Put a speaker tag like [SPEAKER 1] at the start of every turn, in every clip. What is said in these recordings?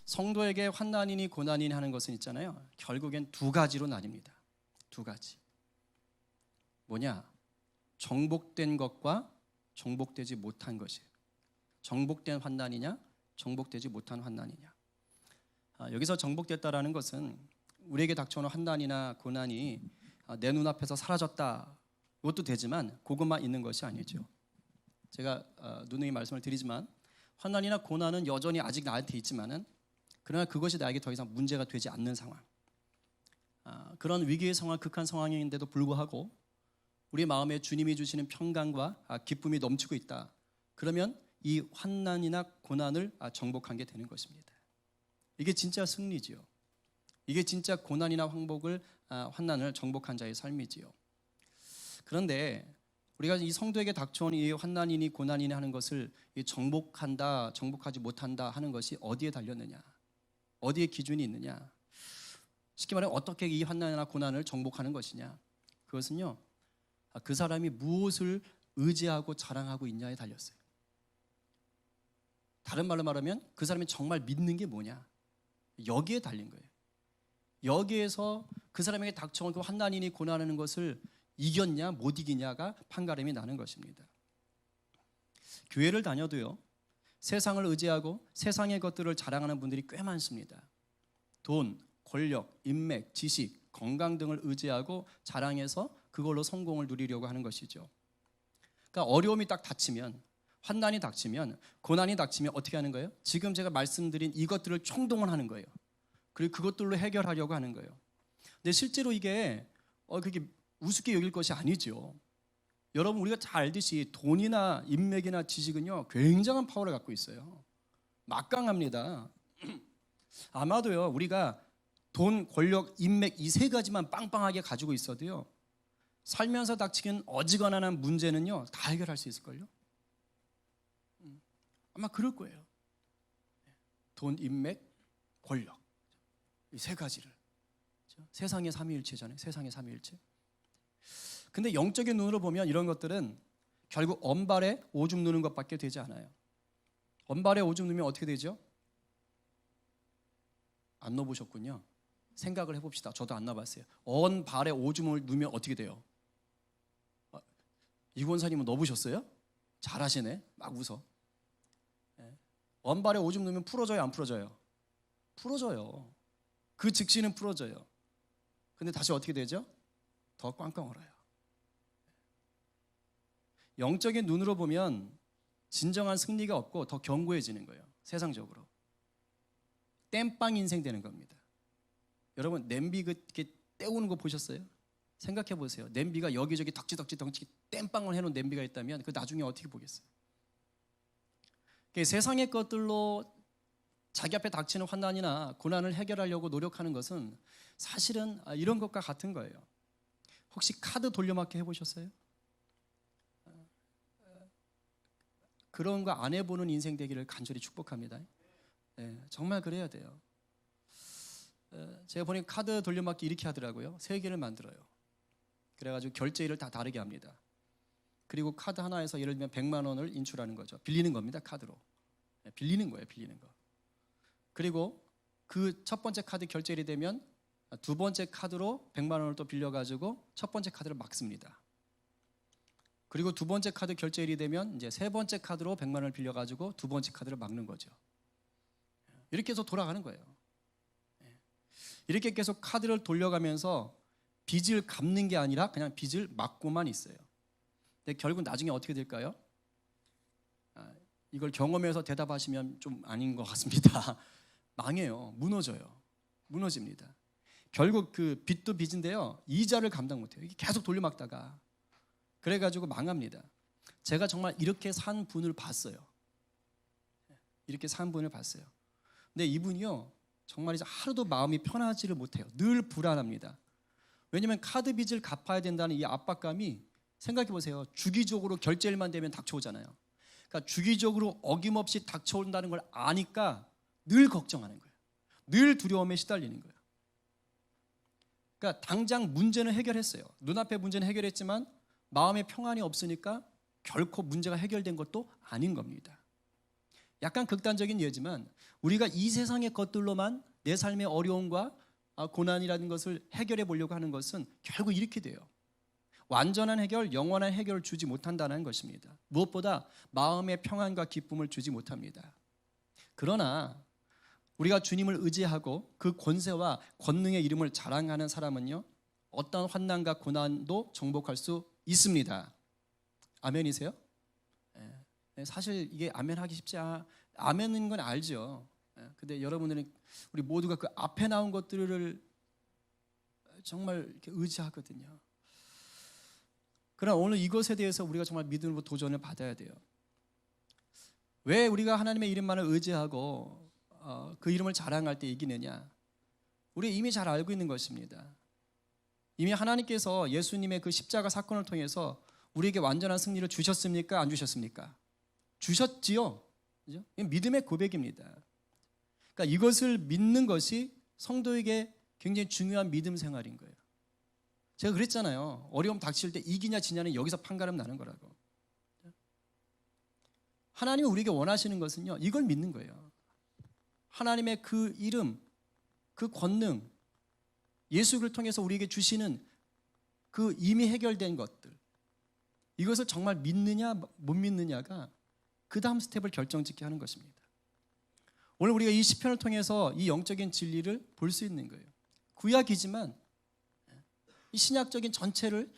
[SPEAKER 1] 성도에게 환난이니 고난이니 하는 것은 있잖아요. 결국엔 두 가지로 나뉩니다. 두 가지. 뭐냐? 정복된 것과 정복되지 못한 것이에요. 정복된 환난이냐, 정복되지 못한 환난이냐. 여기서 정복됐다라는 것은 우리에게 닥쳐오는 환난이나 고난이 내 눈앞에서 사라졌다, 이것도 되지만 그것만 있는 것이 아니죠. 제가 누누이 말씀을 드리지만 환난이나 고난은 여전히 아직 나한테 있지만은, 그러나 그것이 나에게 더 이상 문제가 되지 않는 상황, 그런 위기의 상황, 극한 상황인데도 불구하고 우리 마음에 주님이 주시는 평강과 기쁨이 넘치고 있다. 그러면 이 환난이나 고난을 정복한 게 되는 것입니다. 이게 진짜 승리지요. 이게 진짜 고난이나 환난을 정복한 자의 삶이지요. 그런데 우리가 이 성도에게 닥쳐온 이 환난이니 고난이니 하는 것을 정복한다, 정복하지 못한다 하는 것이 어디에 달렸느냐, 어디에 기준이 있느냐, 쉽게 말하면 어떻게 이 환난이나 고난을 정복하는 것이냐, 그것은요, 그 사람이 무엇을 의지하고 자랑하고 있냐에 달렸어요. 다른 말로 말하면 그 사람이 정말 믿는 게 뭐냐, 여기에 달린 거예요. 여기에서 그 사람에게 닥쳐온 그 환난이니 고난하는 것을 이겼냐 못 이기냐가 판가름이 나는 것입니다. 교회를 다녀도요, 세상을 의지하고 세상의 것들을 자랑하는 분들이 꽤 많습니다. 돈, 권력, 인맥, 지식, 건강 등을 의지하고 자랑해서 그걸로 성공을 누리려고 하는 것이죠. 그러니까 어려움이 딱 닥치면, 환난이 닥치면, 고난이 닥치면 어떻게 하는 거예요? 지금 제가 말씀드린 이것들을 총동원하는 거예요. 그리고 그것들로 해결하려고 하는 거예요. 근데 실제로 이게 그게 우습게 여길 것이 아니죠. 여러분, 우리가 잘 알듯이 돈이나 인맥이나 지식은요, 굉장한 파워를 갖고 있어요. 막강합니다. 아마도요, 우리가 돈, 권력, 인맥 이 세 가지만 빵빵하게 가지고 있어도요, 살면서 닥치는 어지간한 문제는요 다 해결할 수 있을걸요. 아마 그럴 거예요. 돈, 인맥, 권력, 이 세 가지를. 세상의 삼위일체잖아요. 세상의 삼위일체. 근데 영적인 눈으로 보면 이런 것들은 결국 언발에 오줌 누는 것밖에 되지 않아요. 언발에 오줌 누면 어떻게 되죠? 안 넣어보셨군요. 생각을 해봅시다. 저도 안 넣어봤어요. 언발에 오줌을 누면 어떻게 돼요? 이 권사님은 넣어보셨어요? 잘하시네. 막 웃어. 언발에 오줌 누면 풀어져요, 안 풀어져요? 풀어져요. 그 즉시는 풀어져요. 근데 다시 어떻게 되죠? 더 꽝꽝 얼어요. 영적인 눈으로 보면 진정한 승리가 없고 더 견고해지는 거예요. 세상적으로. 땜빵 인생 되는 겁니다. 여러분, 냄비 이렇게 때우는 거 보셨어요? 생각해 보세요. 냄비가 여기저기 덕지덕지 땜빵을 해놓은 냄비가 있다면 그 나중에 어떻게 보겠어요? 세상의 것들로 자기 앞에 닥치는 환난이나 고난을 해결하려고 노력하는 것은 사실은 이런 것과 같은 거예요. 혹시 카드 돌려막기 해보셨어요? 그런 거 안 해보는 인생 되기를 간절히 축복합니다. 정말 그래야 돼요. 제가 보니까 카드 돌려막기 이렇게 하더라고요. 3개를 만들어요. 그래가지고 결제일을 다 다르게 합니다. 그리고 카드 하나에서 예를 들면 100만 원을 인출하는 거죠. 빌리는 겁니다. 카드로. 빌리는 거예요. 빌리는 거. 그리고 그 첫 번째 카드 결제일이 되면 두 번째 카드로 100만 원을 또 빌려가지고 첫 번째 카드를 막습니다. 그리고 두 번째 카드 결제일이 되면 이제 세 번째 카드로 100만 원을 빌려가지고 두 번째 카드를 막는 거죠. 이렇게 해서 돌아가는 거예요. 이렇게 계속 카드를 돌려가면서 빚을 갚는 게 아니라 그냥 빚을 막고만 있어요. 근데 결국 나중에 어떻게 될까요? 이걸 경험해서 대답하시면 좀 아닌 것 같습니다. 망해요. 무너져요. 무너집니다. 결국 그 빚도 빚인데요, 이자를 감당 못해요. 이게 계속 돌려막다가 그래가지고 망합니다. 제가 정말 이렇게 산 분을 봤어요. 이렇게 산 분을 봤어요. 근데 이분이요, 정말 이제 하루도 마음이 편하지를 못해요. 늘 불안합니다. 왜냐하면 카드 빚을 갚아야 된다는 이 압박감이, 생각해 보세요. 주기적으로 결제일만 되면 닥쳐오잖아요. 그러니까 주기적으로 어김없이 닥쳐온다는 걸 아니까 늘 걱정하는 거예요. 늘 두려움에 시달리는 거예요. 그러니까 당장 문제는 해결했어요. 눈앞의 문제는 해결했지만 마음의 평안이 없으니까 결코 문제가 해결된 것도 아닌 겁니다. 약간 극단적인 예지만 우리가 이 세상의 것들로만 내 삶의 어려움과 고난이라는 것을 해결해 보려고 하는 것은 결국 이렇게 돼요. 완전한 해결, 영원한 해결을 주지 못한다는 것입니다. 무엇보다 마음의 평안과 기쁨을 주지 못합니다. 그러나 우리가 주님을 의지하고 그 권세와 권능의 이름을 자랑하는 사람은요, 어떤 환난과 고난도 정복할 수 있습니다. 아멘이세요? 사실 이게 아멘하기 쉽지 아멘인 건 알죠. 근데 여러분들은 우리 모두가 그 앞에 나온 것들을 정말 이렇게 의지하거든요. 그러나 오늘 이것에 대해서 우리가 정말 믿음으로 도전을 받아야 돼요. 왜 우리가 하나님의 이름만을 의지하고 그 이름을 자랑할 때 이기느냐? 우리 이미 잘 알고 있는 것입니다. 이미 하나님께서 예수님의 그 십자가 사건을 통해서 우리에게 완전한 승리를 주셨습니까? 안 주셨습니까? 주셨지요. 그죠? 이건 믿음의 고백입니다. 그러니까 이것을 믿는 것이 성도에게 굉장히 중요한 믿음 생활인 거예요. 제가 그랬잖아요. 어려움 닥칠 때 이기냐 지냐는 여기서 판가름 나는 거라고. 하나님이 우리에게 원하시는 것은요, 이걸 믿는 거예요. 하나님의 그 이름, 그 권능, 예수를 통해서 우리에게 주시는 그 이미 해결된 것들, 이것을 정말 믿느냐 못 믿느냐가 그 다음 스텝을 결정짓게 하는 것입니다. 오늘 우리가 이 시편을 통해서 이 영적인 진리를 볼 수 있는 거예요. 구약이지만 이 신약적인 전체를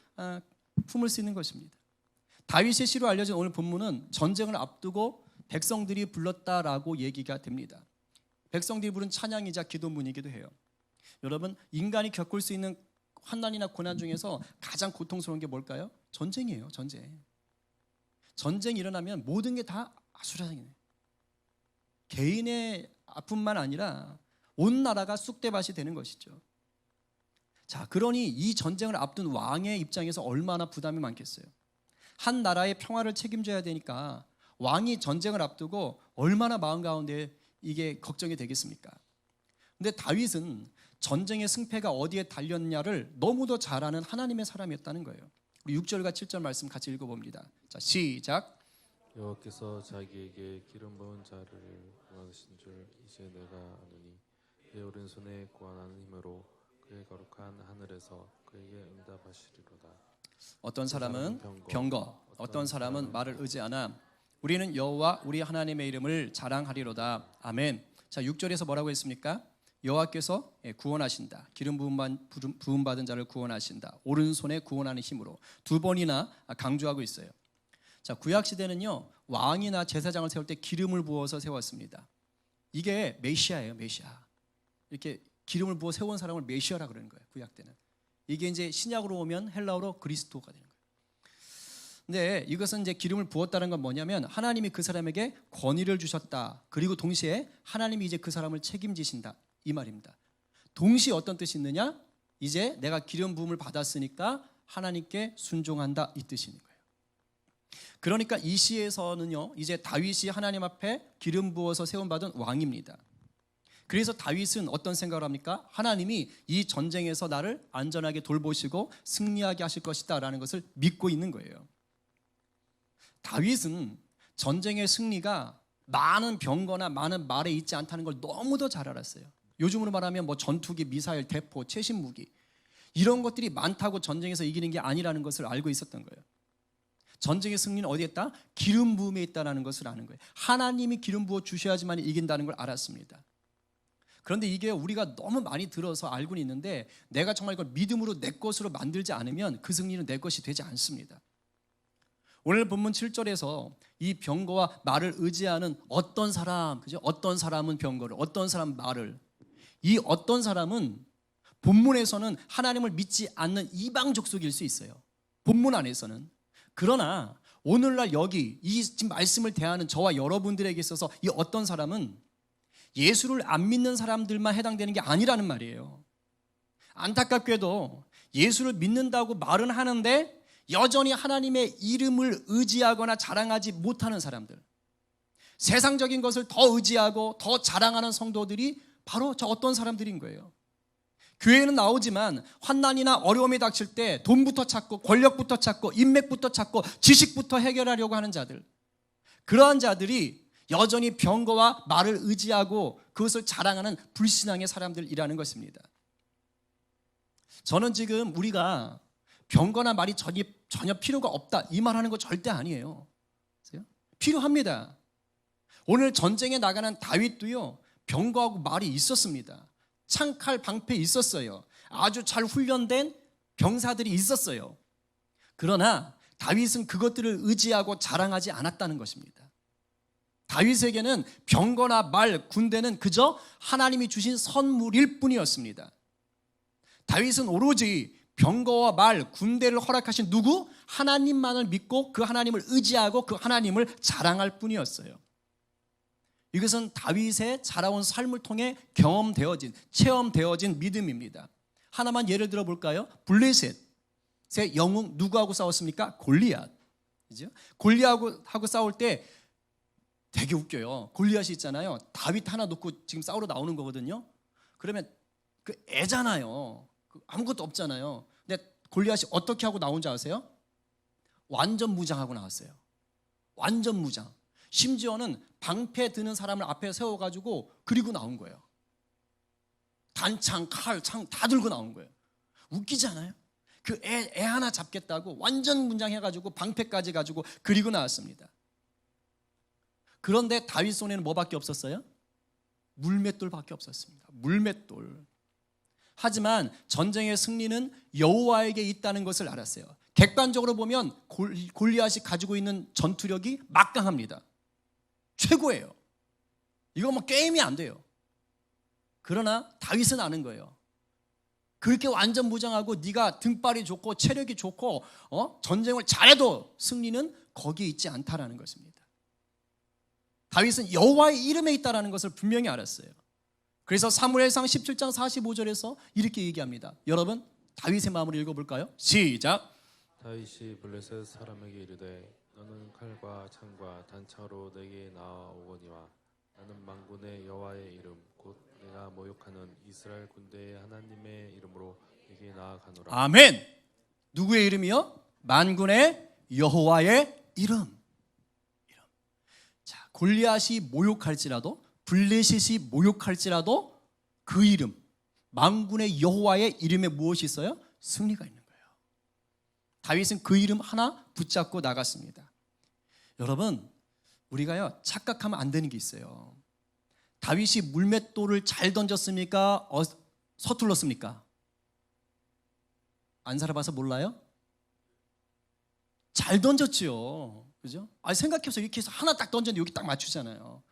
[SPEAKER 1] 품을 수 있는 것입니다. 다윗의 시로 알려진 오늘 본문은 전쟁을 앞두고 백성들이 불렀다라고 얘기가 됩니다. 백성들이 부른 찬양이자 기도문이기도 해요. 여러분, 인간이 겪을 수 있는 환난이나 고난 중에서 가장 고통스러운 게 뭘까요? 전쟁이에요. 전쟁이 일어나면 모든 게 다 아수라장이에요. 개인의 아픔만 아니라 온 나라가 쑥대밭이 되는 것이죠. 자, 그러니 이 전쟁을 앞둔 왕의 입장에서 얼마나 부담이 많겠어요. 한 나라의 평화를 책임져야 되니까 왕이 전쟁을 앞두고 얼마나 마음 가운데 이게 걱정이 되겠습니까? 근데 다윗은 전쟁의 승패가 어디에 달렸냐를 너무도 잘 아는 하나님의 사람이었다는 거예요. 우리 6절과 7절 말씀 같이 읽어봅니다. 자, 시작.
[SPEAKER 2] 여호와께서 자기에게 기름 부은 자를 구하신 줄 이제 내가 아노니 그의 오른손에 구원하는 힘으로 그의 거룩한 하늘에서 그에게 응답하시리로다.
[SPEAKER 1] 어떤 사람은 병거, 어떤 사람은 말을 의지하나 우리는 여호와 우리 하나님의 이름을 자랑하리로다. 아멘. 자, 6절에서 뭐라고 했습니까? 여호와께서 구원하신다. 기름 부음 받은 자를 구원하신다. 오른손에 구원하는 힘으로 두 번이나 강조하고 있어요. 자, 구약 시대는요, 왕이나 제사장을 세울 때 기름을 부어서 세웠습니다. 이게 메시아예요, 메시아. 이렇게 기름을 부어 세운 사람을 메시아라 그러는 거예요, 구약 때는. 이게 이제 신약으로 오면 헬라어로 그리스도가 되는 거예요. 근데 이것은 이제 기름을 부었다는 건 뭐냐면 하나님이 그 사람에게 권위를 주셨다. 그리고 동시에 하나님이 이제 그 사람을 책임지신다, 이 말입니다. 동시에 어떤 뜻이 있느냐? 이제 내가 기름 부음을 받았으니까 하나님께 순종한다, 이 뜻이 있는 거예요. 그러니까 이 시에서는요, 이제 다윗이 하나님 앞에 기름 부어서 세움받은 왕입니다. 그래서 다윗은 어떤 생각을 합니까? 하나님이 이 전쟁에서 나를 안전하게 돌보시고 승리하게 하실 것이다 라는 것을 믿고 있는 거예요. 다윗은 전쟁의 승리가 많은 병거나 많은 말에 있지 않다는 걸 너무도 잘 알았어요. 요즘으로 말하면 뭐 전투기, 미사일, 대포, 최신 무기 이런 것들이 많다고 전쟁에서 이기는 게 아니라는 것을 알고 있었던 거예요. 전쟁의 승리는 어디에 있다? 기름 부음에 있다는 것을 아는 거예요. 하나님이 기름 부어 주셔야지만 이긴다는 걸 알았습니다. 그런데 이게 우리가 너무 많이 들어서 알고는 있는데 내가 정말 이걸 믿음으로 내 것으로 만들지 않으면 그 승리는 내 것이 되지 않습니다. 오늘 본문 7절에서 이 병거와 말을 의지하는 어떤 사람, 그죠? 어떤 사람은 병거를, 어떤 사람은 말을. 이 어떤 사람은 본문에서는 하나님을 믿지 않는 이방 족속일 수 있어요. 본문 안에서는. 그러나 오늘날 여기 이 지금 말씀을 대하는 저와 여러분들에게 있어서 이 어떤 사람은 예수를 안 믿는 사람들만 해당되는 게 아니라는 말이에요. 안타깝게도 예수를 믿는다고 말은 하는데 여전히 하나님의 이름을 의지하거나 자랑하지 못하는 사람들, 세상적인 것을 더 의지하고 더 자랑하는 성도들이 바로 저 어떤 사람들인 거예요. 교회는 나오지만 환난이나 어려움이 닥칠 때 돈부터 찾고 권력부터 찾고 인맥부터 찾고 지식부터 해결하려고 하는 자들, 그러한 자들이 여전히 병거와 말을 의지하고 그것을 자랑하는 불신앙의 사람들이라는 것입니다. 저는 지금 우리가 병거나 말이 전혀 필요가 없다 이 말하는 거 절대 아니에요. 필요합니다. 오늘 전쟁에 나가는 다윗도요, 병거하고 말이 있었습니다. 창칼 방패 있었어요. 아주 잘 훈련된 병사들이 있었어요. 그러나 다윗은 그것들을 의지하고 자랑하지 않았다는 것입니다. 다윗에게는 병거나 말, 군대는 그저 하나님이 주신 선물일 뿐이었습니다. 다윗은 오로지 병거와 말, 군대를 허락하신 누구? 하나님만을 믿고 그 하나님을 의지하고 그 하나님을 자랑할 뿐이었어요. 이것은 다윗의 자라온 삶을 통해 경험되어진, 체험되어진 믿음입니다. 하나만 예를 들어 볼까요? 블레셋의 영웅 누구하고 싸웠습니까? 골리앗. 그죠? 골리앗하고 싸울 때 되게 웃겨요. 골리앗이 있잖아요. 다윗 하나 놓고 지금 싸우러 나오는 거거든요. 그러면 그 애잖아요. 아무것도 없잖아요. 근데 골리앗이 어떻게 하고 나온 줄 아세요? 완전 무장하고 나왔어요. 완전 무장. 심지어는 방패 드는 사람을 앞에 세워가지고 그리고 나온 거예요. 단창, 칼, 창 다 들고 나온 거예요. 웃기지 않아요? 그 애 하나 잡겠다고 완전 문장해가지고 방패까지 가지고 그리고 나왔습니다. 그런데 다윗 손에는 뭐밖에 없었어요? 물맷돌밖에 없었습니다. 물맷돌. 하지만 전쟁의 승리는 여호와에게 있다는 것을 알았어요. 객관적으로 보면 골리앗이 가지고 있는 전투력이 막강합니다. 최고예요. 이거 뭐 게임이 안 돼요. 그러나 다윗은 아는 거예요. 그렇게 완전 무장하고 네가 등발이 좋고 체력이 좋고 전쟁을 잘해도 승리는 거기에 있지 않다라는 것입니다. 다윗은 여호와의 이름에 있다라는 것을 분명히 알았어요. 그래서 사무엘상 17장 45절에서 이렇게 얘기합니다. 여러분 다윗의 마음을 읽어볼까요? 시작.
[SPEAKER 2] 다윗이 블레셋 사람에게 이르되 너는 칼과 창과 단창으로 내게 나아오거니와 나는 만군의 여호와의 이름 곧 내가 모욕하는 이스라엘 군대의 하나님의 이름으로 내게 나아가노라.
[SPEAKER 1] 아멘. 누구의 이름이요? 만군의 여호와의 이름. 자, 골리앗이 모욕할지라도 블레셋이 모욕할지라도 그 이름, 만군의 여호와의 이름에 무엇이 있어요? 승리가 있는 거예요. 다윗은 그 이름 하나 붙잡고 나갔습니다. 여러분, 우리가요 착각하면 안 되는 게 있어요. 다윗이 물맷돌을 잘 던졌습니까? 서툴렀습니까? 안 살아봐서 몰라요? 잘 던졌지요. 그죠? 생각해서 이렇게 해서 하나 딱 던졌는데 여기 딱 맞추잖아요.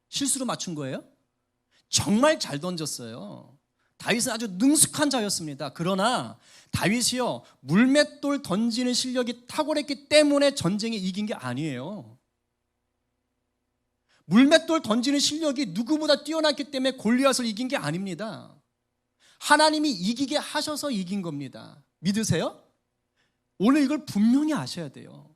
[SPEAKER 1] 실수로 맞춘 거예요? 정말 잘 던졌어요. 다윗은 아주 능숙한 자였습니다. 그러나 다윗이요 물맷돌 던지는 실력이 탁월했기 때문에 전쟁에 이긴 게 아니에요. 물맷돌 던지는 실력이 누구보다 뛰어났기 때문에 골리앗을 이긴 게 아닙니다. 하나님이 이기게 하셔서 이긴 겁니다. 믿으세요? 오늘 이걸 분명히 아셔야 돼요.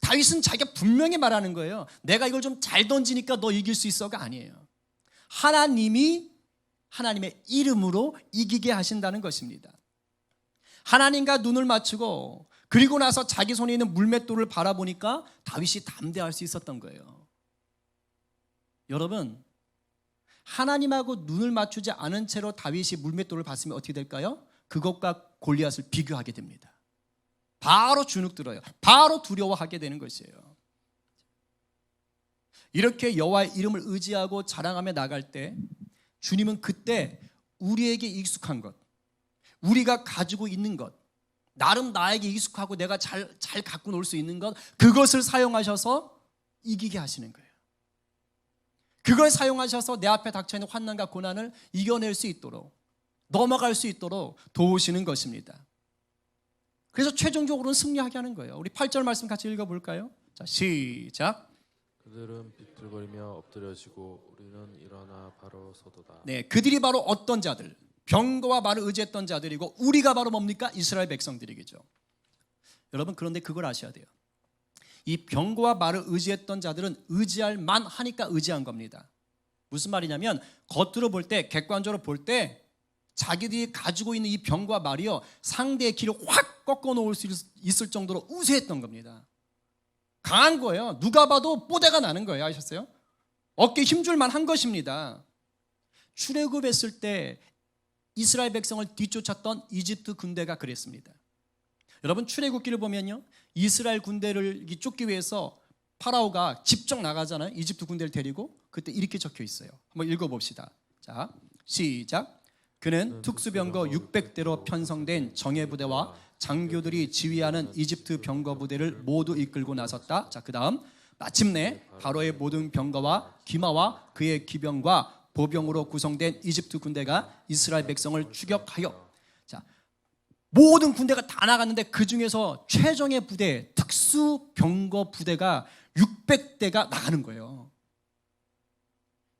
[SPEAKER 1] 다윗은 자기가 분명히 말하는 거예요. 내가 이걸 좀 잘 던지니까 너 이길 수 있어가 아니에요. 하나님이 하나님의 이름으로 이기게 하신다는 것입니다. 하나님과 눈을 맞추고 그리고 나서 자기 손에 있는 물맷돌을 바라보니까 다윗이 담대할 수 있었던 거예요. 여러분, 하나님하고 눈을 맞추지 않은 채로 다윗이 물맷돌을 봤으면 어떻게 될까요? 그것과 골리앗을 비교하게 됩니다. 바로 주눅 들어요. 바로 두려워하게 되는 것이에요. 이렇게 여호와의 이름을 의지하고 자랑하며 나갈 때 주님은 그때 우리에게 익숙한 것, 우리가 가지고 있는 것, 나름 나에게 익숙하고 내가 잘 갖고 놀 수 있는 것, 그것을 사용하셔서 이기게 하시는 거예요. 그걸 사용하셔서 내 앞에 닥쳐있는 환난과 고난을 이겨낼 수 있도록, 넘어갈 수 있도록 도우시는 것입니다. 그래서 최종적으로는 승리하게 하는 거예요. 우리 8절 말씀 같이 읽어볼까요? 자, 시작.
[SPEAKER 2] 그들은 비틀거리며 엎드려지고 우리는 일어나 바로 서도다.
[SPEAKER 1] 네, 그들이 바로 어떤 자들? 병거와 말을 의지했던 자들이고 우리가 바로 뭡니까? 이스라엘 백성들이겠죠. 여러분 그런데 그걸 아셔야 돼요. 이 병거와 말을 의지했던 자들은 의지할 만하니까 의지한 겁니다. 무슨 말이냐면 겉으로 볼 때, 객관적으로 볼 때 자기들이 가지고 있는 이 병과 말이요 상대의 길을 확 꺾어 놓을 수 있을 정도로 우세했던 겁니다. 강한 거예요. 누가 봐도 뽀대가 나는 거예요. 아셨어요? 어깨 힘줄만 한 것입니다. 출애굽했을 때 이스라엘 백성을 뒤쫓았던 이집트 군대가 그랬습니다. 여러분 출애굽기를 보면요, 이스라엘 군대를 쫓기 위해서 파라오가 직접 나가잖아요. 이집트 군대를 데리고. 그때 이렇게 적혀 있어요. 한번 읽어봅시다. 자, 시작. 그는 특수병거 600대로 편성된 정예부대와 장교들이 지휘하는 이집트 병거 부대를 모두 이끌고 나섰다. 자, 그 다음 마침내 바로의 모든 병거와 기마와 그의 기병과 보병으로 구성된 이집트 군대가 이스라엘 백성을 추격하여, 자, 모든 군대가 다 나갔는데 그 중에서 최정예 부대, 특수병거 부대가 600대가 나가는 거예요.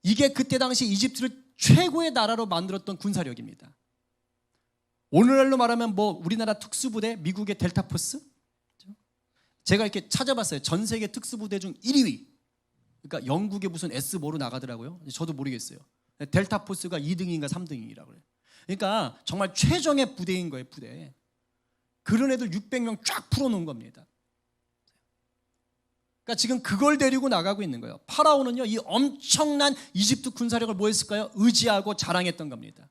[SPEAKER 1] 이게 그때 당시 이집트를 최고의 나라로 만들었던 군사력입니다. 오늘날로 말하면 뭐 우리나라 특수부대, 미국의 델타포스. 제가 이렇게 찾아봤어요. 전 세계 특수부대 중 1위. 그러니까 영국의 무슨 S5로 나가더라고요. 저도 모르겠어요. 델타포스가 2등인가 3등이라고 그래요. 그러니까 정말 최정의 부대인 거예요, 부대. 그런 애들 600명 쫙 풀어놓은 겁니다. 그러니까 지금 그걸 데리고 나가고 있는 거예요. 파라오는요, 이 엄청난 이집트 군사력을 뭐 했을까요? 의지하고 자랑했던 겁니다.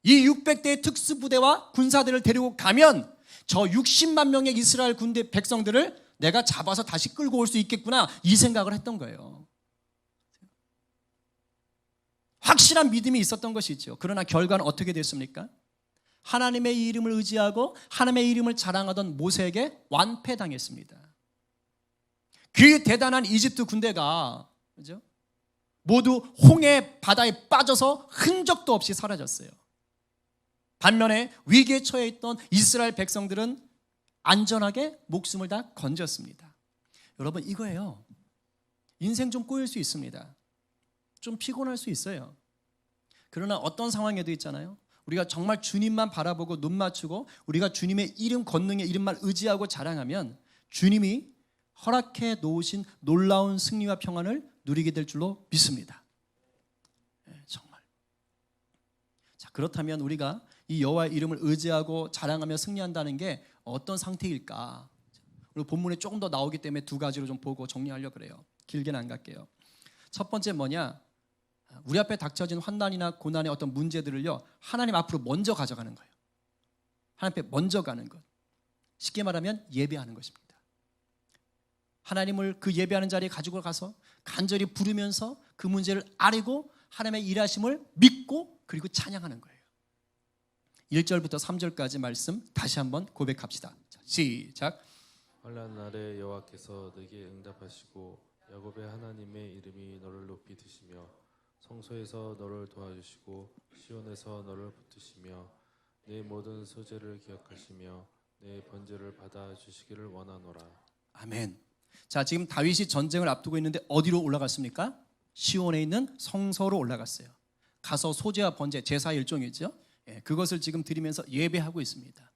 [SPEAKER 1] 이 600대의 특수부대와 군사들을 데리고 가면 저 60만 명의 이스라엘 군대 백성들을 내가 잡아서 다시 끌고 올 수 있겠구나, 이 생각을 했던 거예요. 확실한 믿음이 있었던 것이죠. 그러나 결과는 어떻게 됐습니까? 하나님의 이름을 의지하고 하나님의 이름을 자랑하던 모세에게 완패당했습니다. 그 대단한 이집트 군대가, 그죠? 모두 홍해 바다에 빠져서 흔적도 없이 사라졌어요. 반면에 위기에 처해 있던 이스라엘 백성들은 안전하게 목숨을 다 건졌습니다. 여러분, 이거예요. 인생 좀 꼬일 수 있습니다. 좀 피곤할 수 있어요. 그러나 어떤 상황에도 있잖아요. 우리가 정말 주님만 바라보고 눈 맞추고 우리가 주님의 이름, 권능의 이름만 의지하고 자랑하면 주님이 허락해 놓으신 놀라운 승리와 평안을 누리게 될 줄로 믿습니다. 네, 정말. 자, 그렇다면 우리가 이 여호와의 이름을 의지하고 자랑하며 승리한다는 게 어떤 상태일까? 오늘 본문에 조금 더 나오기 때문에 두 가지로 좀 보고 정리하려고 그래요. 길게는 안 갈게요. 첫 번째 뭐냐? 우리 앞에 닥쳐진 환난이나 고난의 어떤 문제들을요, 하나님 앞으로 먼저 가져가는 거예요. 하나님 앞에 먼저 가는 것. 쉽게 말하면 예배하는 것입니다. 하나님을 그 예배하는 자리에 가지고 가서 간절히 부르면서 그 문제를 아뢰고 하나님의 일하심을 믿고 그리고 찬양하는 거예요. 1절부터 3절까지 말씀 다시 한번 고백합시다. 자, 시작.
[SPEAKER 2] 환난 날에 여호와께서 내게 응답하시고 야곱의 하나님의 이름이 너를 높이 드시며 성소에서 너를 도와주시고 시온에서 너를 붙드시며 내 모든 소재를 기억하시며 내 번제를 받아주시기를 원하노라.
[SPEAKER 1] 아멘. 자, 지금 다윗이 전쟁을 앞두고 있는데 어디로 올라갔습니까? 시온에 있는 성소로 올라갔어요. 가서 소제와 번제, 제사 일종이죠. 그것을 지금 드리면서 예배하고 있습니다.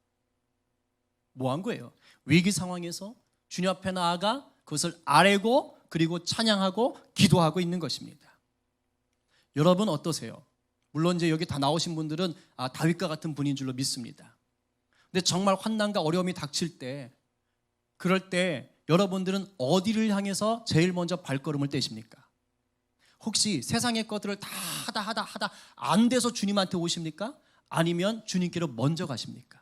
[SPEAKER 1] 뭐 한 거예요? 위기 상황에서 주님 앞에 나아가 그것을 아뢰고 그리고 찬양하고 기도하고 있는 것입니다. 여러분 어떠세요? 물론 이제 여기 다 나오신 분들은 다윗과 같은 분인 줄로 믿습니다. 근데 정말 환난과 어려움이 닥칠 때, 그럴 때 여러분들은 어디를 향해서 제일 먼저 발걸음을 떼십니까? 혹시 세상의 것들을 다 하다 안 돼서 주님한테 오십니까? 아니면 주님께로 먼저 가십니까?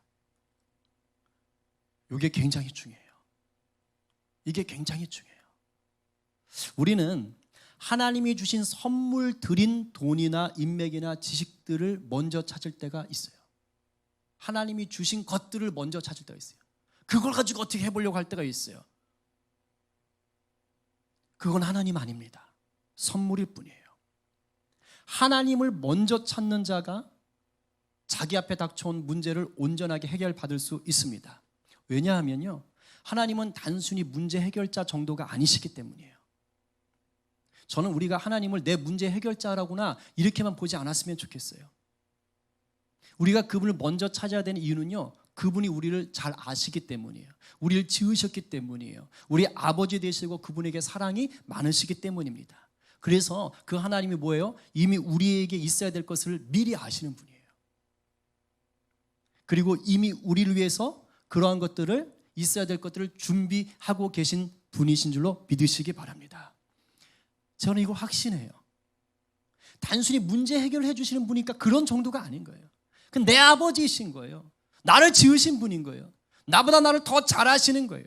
[SPEAKER 1] 이게 굉장히 중요해요. 이게 굉장히 중요해요. 우리는 하나님이 주신 선물 드린 돈이나 인맥이나 지식들을 먼저 찾을 때가 있어요. 하나님이 주신 것들을 먼저 찾을 때가 있어요. 그걸 가지고 어떻게 해보려고 할 때가 있어요. 그건 하나님 아닙니다. 선물일 뿐이에요. 하나님을 먼저 찾는 자가 자기 앞에 닥쳐온 문제를 온전하게 해결받을 수 있습니다. 왜냐하면요, 하나님은 단순히 문제 해결자 정도가 아니시기 때문이에요. 저는 우리가 하나님을 내 문제 해결자라고나 이렇게만 보지 않았으면 좋겠어요. 우리가 그분을 먼저 찾아야 되는 이유는요, 그분이 우리를 잘 아시기 때문이에요. 우리를 지으셨기 때문이에요. 우리 아버지 되시고 그분에게 사랑이 많으시기 때문입니다. 그래서 그 하나님이 뭐예요? 이미 우리에게 있어야 될 것을 미리 아시는 분이에요. 그리고 이미 우리를 위해서 그러한 것들을 있어야 될 것들을 준비하고 계신 분이신 줄로 믿으시기 바랍니다. 저는 이거 확신해요. 단순히 문제 해결을 해주시는 분이니까 그런 정도가 아닌 거예요. 그건 내 아버지이신 거예요. 나를 지으신 분인 거예요. 나보다 나를 더 잘 아시는 거예요.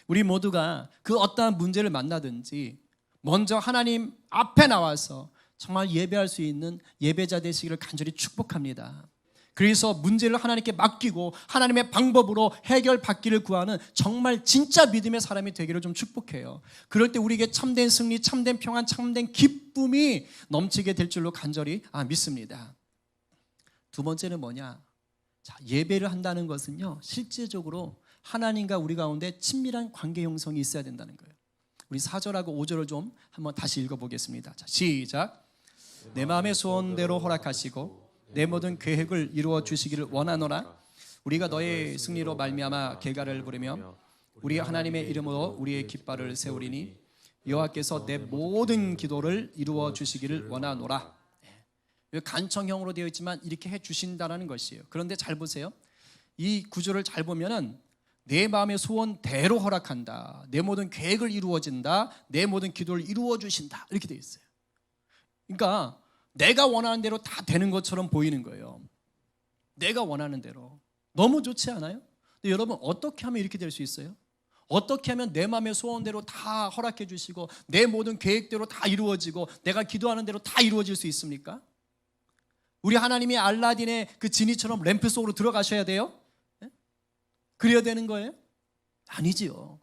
[SPEAKER 1] 우리 모두가 그 어떠한 문제를 만나든지 먼저 하나님 앞에 나와서 정말 예배할 수 있는 예배자 되시기를 간절히 축복합니다. 그래서 문제를 하나님께 맡기고 하나님의 방법으로 해결받기를 구하는 정말 진짜 믿음의 사람이 되기를 좀 축복해요. 그럴 때 우리에게 참된 승리, 참된 평안, 참된 기쁨이 넘치게 될 줄로 간절히 믿습니다. 두 번째는 뭐냐? 자, 예배를 한다는 것은요, 실제적으로 하나님과 우리 가운데 친밀한 관계 형성이 있어야 된다는 거예요. 우리 4절하고 5절을 좀 한번 다시 읽어보겠습니다. 자, 시작. 내 마음의 소원대로 허락하시고 내 모든 계획을 이루어 주시기를 원하노라. 우리가 너의 승리로 말미암아 개가를 부르며 우리 하나님의 이름으로 우리의 깃발을 세우리니 여호와께서 내 모든 기도를 이루어 주시기를 원하노라. 간청형으로 되어 있지만 이렇게 해 주신다는 것이에요. 그런데 잘 보세요. 이 구절을 잘 보면은 내 마음의 소원대로 허락한다, 내 모든 계획을 이루어진다, 내 모든 기도를 이루어 주신다, 이렇게 되어 있어요. 그러니까 내가 원하는 대로 다 되는 것처럼 보이는 거예요. 내가 원하는 대로. 너무 좋지 않아요? 근데 여러분, 어떻게 하면 이렇게 될 수 있어요? 어떻게 하면 내 마음의 소원대로 다 허락해 주시고 내 모든 계획대로 다 이루어지고 내가 기도하는 대로 다 이루어질 수 있습니까? 우리 하나님이 알라딘의 그 지니처럼 램프 속으로 들어가셔야 돼요? 그래야 되는 거예요? 아니지요.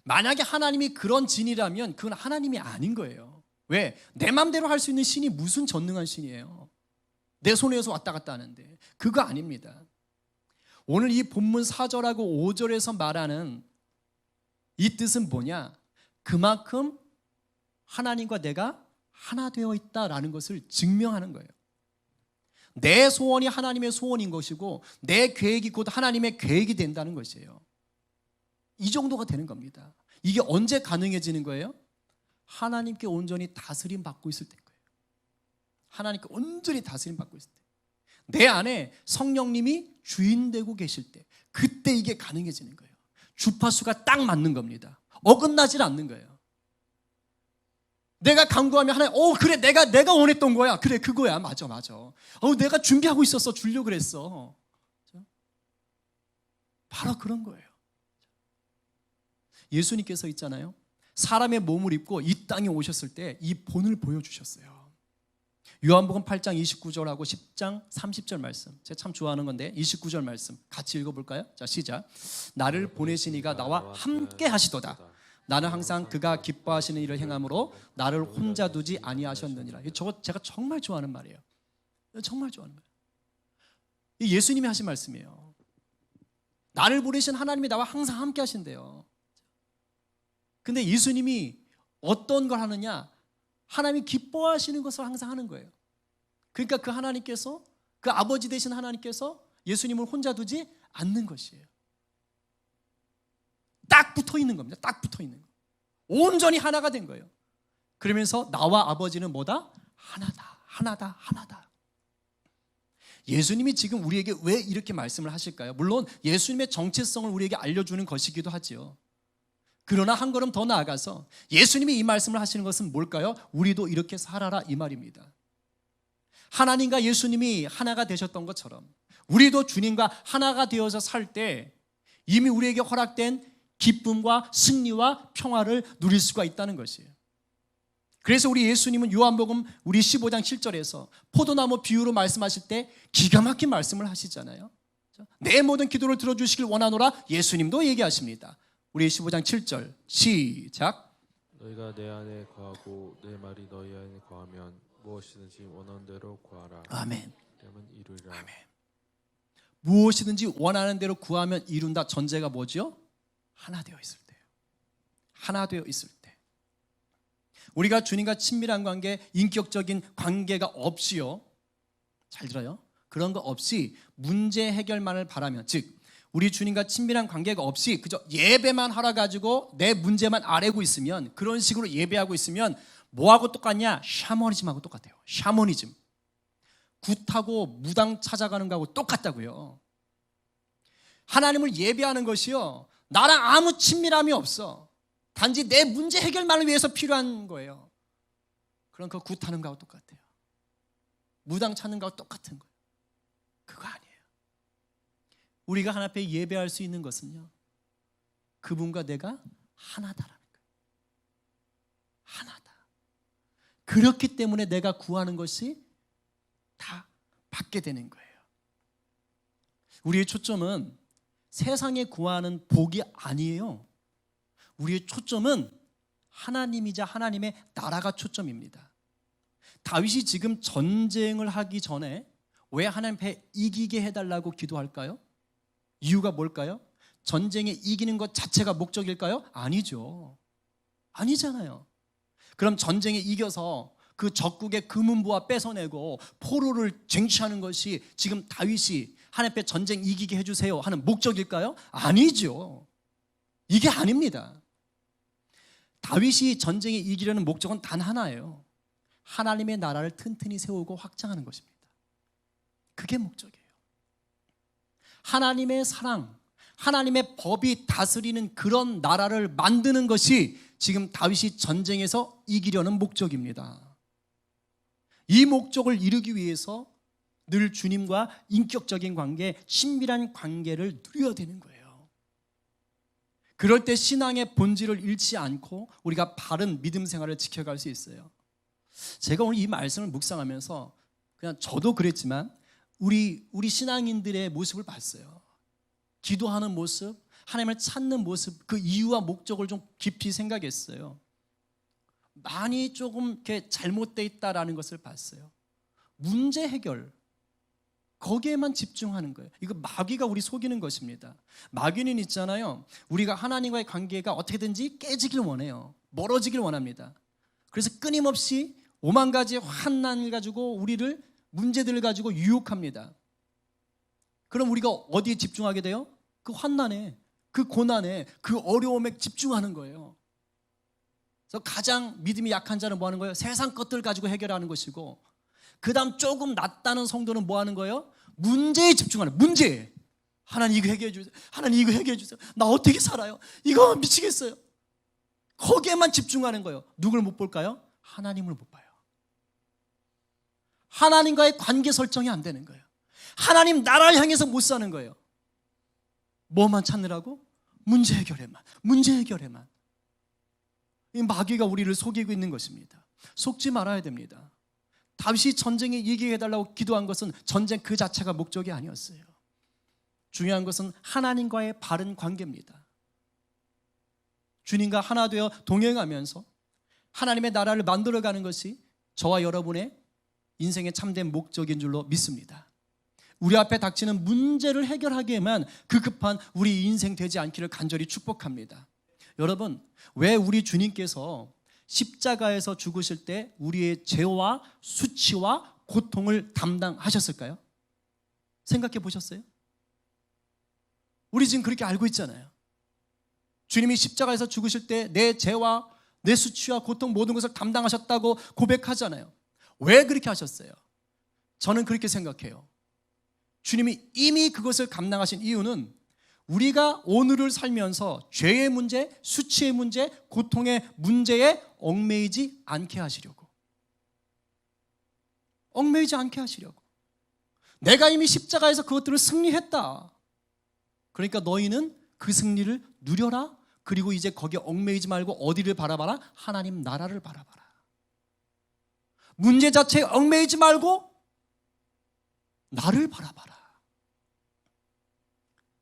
[SPEAKER 1] 만약에 하나님이 그런 진이라면 그건 하나님이 아닌 거예요. 왜? 내 맘대로 할 수 있는 신이 무슨 전능한 신이에요? 내 손에서 왔다 갔다 하는데. 그거 아닙니다. 오늘 이 본문 4절하고 5절에서 말하는 이 뜻은 뭐냐? 그만큼 하나님과 내가 하나 되어 있다라는 것을 증명하는 거예요. 내 소원이 하나님의 소원인 것이고 내 계획이 곧 하나님의 계획이 된다는 것이에요. 이 정도가 되는 겁니다. 이게 언제 가능해지는 거예요? 하나님께 온전히 다스림 받고 있을 때인 거예요. 하나님께 온전히 다스림 받고 있을 때, 내 안에 성령님이 주인 되고 계실 때, 그때 이게 가능해지는 거예요. 주파수가 딱 맞는 겁니다. 어긋나질 않는 거예요. 내가 간구하면 하나님, 그래, 내가 원했던 거야. 그래, 그거야. 맞아. 내가 준비하고 있었어. 주려고 그랬어. 바로 그런 거예요. 예수님께서 있잖아요. 사람의 몸을 입고 이 땅에 오셨을 때 이 본을 보여주셨어요. 요한복음 8장 29절하고 10장 30절 말씀, 제가 참 좋아하는 건데 29절 말씀 같이 읽어볼까요? 자, 시작. 나를 보내신 이가 나와 함께 하시도다. 나는 항상 그가 기뻐하시는 일을 행함으로 나를 혼자 두지 아니하셨느니라. 저거 제가 정말 좋아하는 말이에요. 정말 좋아하는 거예요. 이 예수님이 하신 말씀이에요. 나를 보내신 하나님이 나와 항상 함께 하신대요. 근데 예수님이 어떤 걸 하느냐? 하나님이 기뻐하시는 것을 항상 하는 거예요. 그러니까 그 하나님께서, 그 아버지 되신 하나님께서 예수님을 혼자 두지 않는 것이에요. 딱 붙어 있는 겁니다. 딱 붙어 있는 거. 온전히 하나가 된 거예요. 그러면서 나와 아버지는 뭐다? 하나다. 예수님이 지금 우리에게 왜 이렇게 말씀을 하실까요? 물론 예수님의 정체성을 우리에게 알려주는 것이기도 하지요. 그러나 한 걸음 더 나아가서 예수님이 이 말씀을 하시는 것은 뭘까요? 우리도 이렇게 살아라, 이 말입니다. 하나님과 예수님이 하나가 되셨던 것처럼 우리도 주님과 하나가 되어서 살 때 이미 우리에게 허락된 기쁨과 승리와 평화를 누릴 수가 있다는 것이에요. 그래서 우리 예수님은 요한복음 우리 15장 7절에서 포도나무 비유로 말씀하실 때 기가 막힌 말씀을 하시잖아요. 내 모든 기도를 들어주시길 원하노라 예수님도 얘기하십니다. 우리 15장 7절 시작.
[SPEAKER 2] 너희가 내 안에 거하고 내 말이 너희 안에 거하면 무엇이든지 원하는 대로 구하라.
[SPEAKER 1] 아멘.
[SPEAKER 2] 그러면 이루리라.
[SPEAKER 1] 아멘. 무엇이든지 원하는 대로 구하면 이룬다. 전제가 뭐죠? 하나 되어 있을 때예요. 하나 되어 있을 때. 우리가 주님과 친밀한 관계, 인격적인 관계가 없이요. 잘 들어요. 그런 거 없이 문제 해결만을 바라면, 즉 우리 주님과 친밀한 관계가 없이 그저 예배만 하러 가지고 내 문제만 아뢰고 있으면, 그런 식으로 예배하고 있으면 뭐하고 똑같냐? 샤머니즘하고 똑같아요. 샤머니즘. 굿하고 무당 찾아가는 거하고 똑같다고요. 하나님을 예배하는 것이요, 나랑 아무 친밀함이 없어. 단지 내 문제 해결만을 위해서 필요한 거예요. 그럼 그 굿하는 거하고 똑같아요. 무당 찾는 거하고 똑같은 거예요. 그거 아니에요. 우리가 하나님 앞에 예배할 수 있는 것은요, 그분과 내가 하나다라는 거예요. 하나다. 그렇기 때문에 내가 구하는 것이 다 받게 되는 거예요. 우리의 초점은 세상에 구하는 복이 아니에요. 우리의 초점은 하나님이자 하나님의 나라가 초점입니다. 다윗이 지금 전쟁을 하기 전에 왜 하나님 앞에 이기게 해달라고 기도할까요? 이유가 뭘까요? 전쟁에 이기는 것 자체가 목적일까요? 아니죠. 아니잖아요. 그럼 전쟁에 이겨서 그 적국의 금은보화 뺏어내고 포로를 쟁취하는 것이 지금 다윗이 하나님 앞에 전쟁 이기게 해주세요 하는 목적일까요? 아니죠. 이게 아닙니다. 다윗이 전쟁에 이기려는 목적은 단 하나예요. 하나님의 나라를 튼튼히 세우고 확장하는 것입니다. 그게 목적이에요. 하나님의 사랑, 하나님의 법이 다스리는 그런 나라를 만드는 것이 지금 다윗이 전쟁에서 이기려는 목적입니다. 이 목적을 이루기 위해서 늘 주님과 인격적인 관계, 친밀한 관계를 누려야 되는 거예요. 그럴 때 신앙의 본질을 잃지 않고 우리가 바른 믿음 생활을 지켜갈 수 있어요. 제가 오늘 이 말씀을 묵상하면서 그냥 저도 그랬지만 우리 신앙인들의 모습을 봤어요. 기도하는 모습, 하나님을 찾는 모습, 그 이유와 목적을 좀 깊이 생각했어요. 많이 조금 이렇게 잘못되어 있다라는 것을 봤어요. 문제 해결, 거기에만 집중하는 거예요. 이거 마귀가 우리 속이는 것입니다. 마귀는 있잖아요, 우리가 하나님과의 관계가 어떻게든지 깨지길 원해요. 멀어지길 원합니다. 그래서 끊임없이 오만 가지 환난을 가지고 우리를, 문제들을 가지고 유혹합니다. 그럼 우리가 어디에 집중하게 돼요? 그 환난에, 그 고난에, 그 어려움에 집중하는 거예요. 그래서 가장 믿음이 약한 자는 뭐 하는 거예요? 세상 것들 가지고 해결하는 것이고, 그 다음 조금 낫다는 성도는 뭐 하는 거예요? 문제에 집중하는, 문제. 하나님 이거 해결해 주세요. 하나님 이거 해결해 주세요. 나 어떻게 살아요? 이거 미치겠어요. 거기에만 집중하는 거예요. 누굴 못 볼까요? 하나님을 못 봐요. 하나님과의 관계 설정이 안 되는 거예요. 하나님 나라를 향해서 못 사는 거예요. 뭐만 찾느라고? 문제 해결에만, 문제 해결에만. 이 마귀가 우리를 속이고 있는 것입니다. 속지 말아야 됩니다. 다윗이 전쟁에 이기게 해달라고 기도한 것은 전쟁 그 자체가 목적이 아니었어요. 중요한 것은 하나님과의 바른 관계입니다. 주님과 하나 되어 동행하면서 하나님의 나라를 만들어가는 것이 저와 여러분의 인생의 참된 목적인 줄로 믿습니다. 우리 앞에 닥치는 문제를 해결하기에만 그 급한 우리 인생 되지 않기를 간절히 축복합니다. 여러분, 왜 우리 주님께서 십자가에서 죽으실 때 우리의 죄와 수치와 고통을 담당하셨을까요? 생각해 보셨어요? 우리 지금 그렇게 알고 있잖아요. 주님이 십자가에서 죽으실 때 내 죄와 내 수치와 고통 모든 것을 담당하셨다고 고백하잖아요. 왜 그렇게 하셨어요? 저는 그렇게 생각해요. 주님이 이미 그것을 감당하신 이유는 우리가 오늘을 살면서 죄의 문제, 수치의 문제, 고통의 문제에 얽매이지 않게 하시려고. 얽매이지 않게 하시려고. 내가 이미 십자가에서 그것들을 승리했다. 그러니까 너희는 그 승리를 누려라. 그리고 이제 거기에 얽매이지 말고 어디를 바라봐라? 하나님 나라를 바라봐라. 문제 자체에 얽매이지 말고 나를 바라봐라.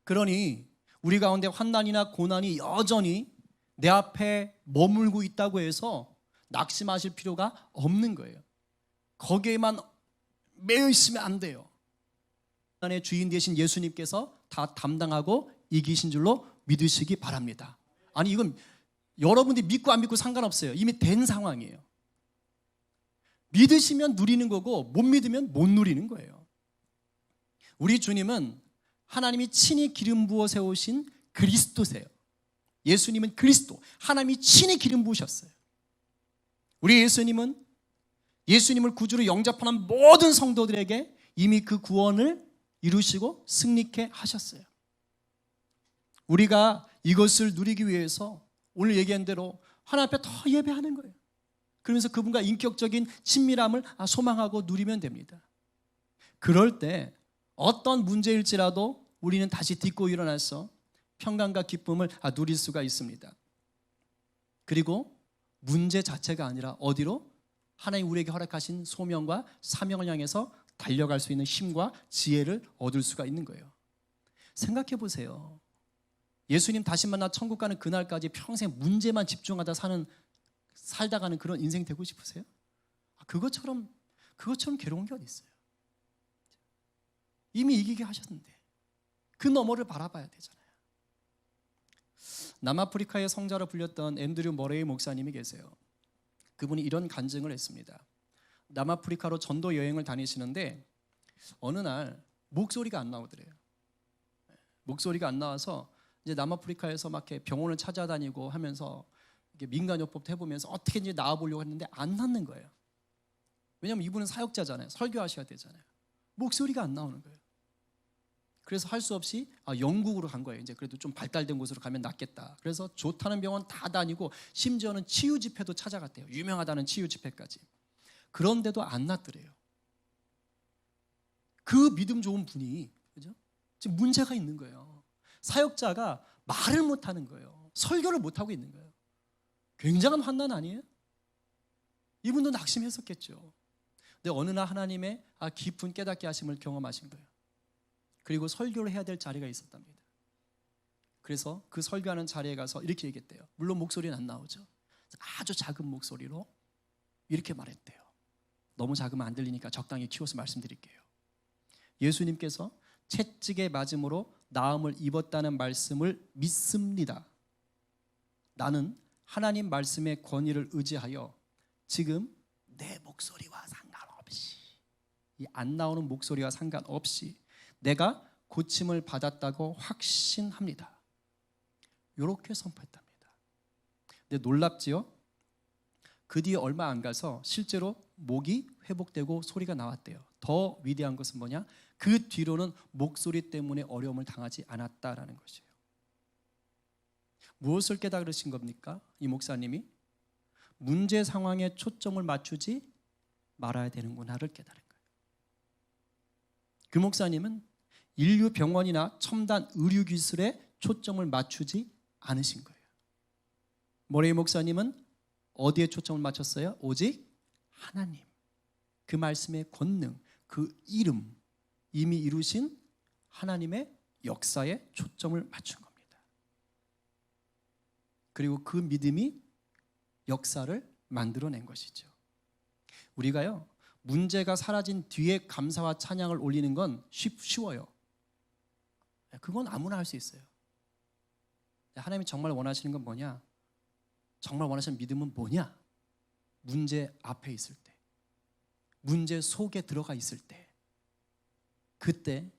[SPEAKER 1] 그러니 우리 가운데 환난이나 고난이 여전히 내 앞에 머물고 있다고 해서 낙심하실 필요가 없는 거예요. 거기에만 매여 있으면 안 돼요. 환난의 주인 되신 예수님께서 다 담당하고 이기신 줄로 믿으시기 바랍니다. 아니, 이건 여러분들이 믿고 안 믿고 상관없어요. 이미 된 상황이에요. 믿으시면 누리는 거고 못 믿으면 못 누리는 거예요. 우리 주님은 하나님이 친히 기름 부어 세우신 그리스도세요. 예수님은 그리스도, 하나님이 친히 기름 부으셨어요. 우리 예수님은 예수님을 구주로 영접하는 모든 성도들에게 이미 그 구원을 이루시고 승리케 하셨어요. 우리가 이것을 누리기 위해서 오늘 얘기한 대로 하나님 앞에 더 예배하는 거예요. 그러면서 그분과 인격적인 친밀함을 소망하고 누리면 됩니다. 그럴 때 어떤 문제일지라도 우리는 다시 딛고 일어나서 평강과 기쁨을 누릴 수가 있습니다. 그리고 문제 자체가 아니라 어디로? 하나님 우리에게 허락하신 소명과 사명을 향해서 달려갈 수 있는 힘과 지혜를 얻을 수가 있는 거예요. 생각해 보세요. 예수님 다시 만나 천국 가는 그날까지 평생 문제만 집중하다 살다 가는 그런 인생 되고 싶으세요? 그것처럼 괴로운 게 어디 있어요? 이미 이기게 하셨는데 그 너머를 바라봐야 되잖아요. 남아프리카의 성자로 불렸던 앤드류 머레이 목사님이 계세요. 그분이 이런 간증을 했습니다. 남아프리카로 전도 여행을 다니시는데 어느 날 목소리가 안 나오더래요. 목소리가 안 나와서 이제 남아프리카에서 막 이렇게 병원을 찾아다니고 하면서 민간요법도 해보면서 어떻게 이제 나아보려고 했는데 안 낫는 거예요. 왜냐하면 이분은 사역자잖아요. 설교하셔야 되잖아요. 목소리가 안 나오는 거예요. 그래서 할 수 없이 영국으로 간 거예요. 이제 그래도 좀 발달된 곳으로 가면 낫겠다. 그래서 좋다는 병원 다 다니고 심지어는 치유 집회도 찾아갔대요. 유명하다는 치유 집회까지. 그런데도 안 낫더래요. 그 믿음 좋은 분이, 그죠? 지금 문제가 있는 거예요. 사역자가 말을 못 하는 거예요. 설교를 못 하고 있는 거예요. 굉장한 환난 아니에요? 이분도 낙심했었겠죠. 근데 어느 날 하나님의 깊은 깨닫게 하심을 경험하신 거예요. 그리고 설교를 해야 될 자리가 있었답니다. 그래서 그 설교하는 자리에 가서 이렇게 얘기했대요. 물론 목소리는 안 나오죠. 아주 작은 목소리로 이렇게 말했대요. 너무 작으면 안 들리니까 적당히 키워서 말씀드릴게요. 예수님께서 채찍에 맞음으로 나음을 입었다는 말씀을 믿습니다. 나는 하나님 말씀의 권위를 의지하여 지금 내 목소리와 상관없이, 이 안 나오는 목소리와 상관없이 내가 고침을 받았다고 확신합니다. 이렇게 선포했답니다. 근데 놀랍지요? 그 뒤에 얼마 안 가서 실제로 목이 회복되고 소리가 나왔대요. 더 위대한 것은 뭐냐? 그 뒤로는 목소리 때문에 어려움을 당하지 않았다라는 것이에요. 무엇을 깨달으신 겁니까? 이 목사님이 문제 상황에 초점을 맞추지 말아야 되는구나를 깨달은 거예요. 그 목사님은 인류 병원이나 첨단 의료 기술에 초점을 맞추지 않으신 거예요. 머레이 목사님은 어디에 초점을 맞췄어요? 오직 하나님, 그 말씀의 권능, 그 이름, 이미 이루신 하나님의 역사에 초점을 맞춘 겁니다. 그리고 그 믿음이 역사를 만들어낸 것이죠. 우리가요, 문제가 사라진 뒤에 감사와 찬양을 올리는 건 쉬워요. 그건 아무나 할 수 있어요. 하나님이 정말 원하시는 건 뭐냐? 정말 원하시는 믿음은 뭐냐? 문제 앞에 있을 때, 문제 속에 들어가 있을 때, 그때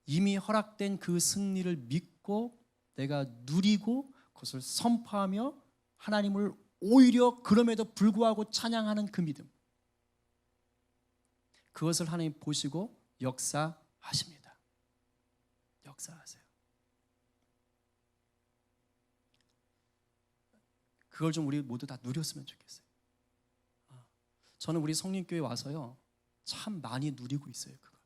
[SPEAKER 1] 이미 허락된 그 승리를 믿고 내가 누리고 그것을 선포하며 하나님을 오히려 그럼에도 불구하고 찬양하는 그 믿음, 그것을 하나님 보시고 역사하십니다. 역사하세요. 그걸 좀 우리 모두 다 누렸으면 좋겠어요. 저는 우리 성림교회 와서요, 참 많이 누리고 있어요. 그거.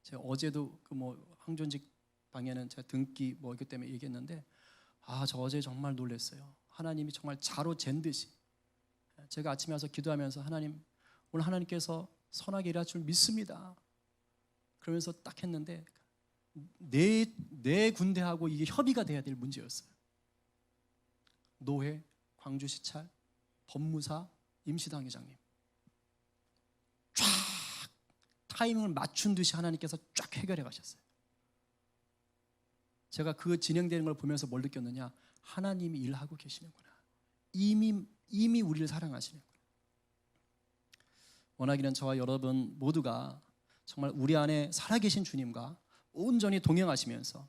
[SPEAKER 1] 제가 어제도 그 황존직 방에는 제가 등기 이것 때문에 얘기했는데, 저 어제 정말 놀랐어요. 하나님이 정말 자로 잰 듯이, 제가 아침에 와서 기도하면서 하나님, 오늘 하나님께서 선하게 일할 줄 믿습니다. 그러면서 딱 했는데 내 군대하고 이게 협의가 돼야 될 문제였어요. 노회, 광주시찰, 법무사, 임시당 회장님 쫙 타이밍을 맞춘 듯이 하나님께서 쫙 해결해 가셨어요. 제가 그 진행되는 걸 보면서 뭘 느꼈느냐? 하나님이 일하고 계시는구나. 이미 우리를 사랑하시는구나. 원하기는 저와 여러분 모두가 정말 우리 안에 살아계신 주님과 온전히 동행하시면서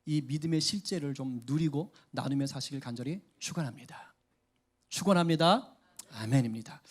[SPEAKER 1] 이 믿음의 실제를 좀 누리고 나누며 사시길 간절히 축원합니다. 축원합니다. 아멘입니다.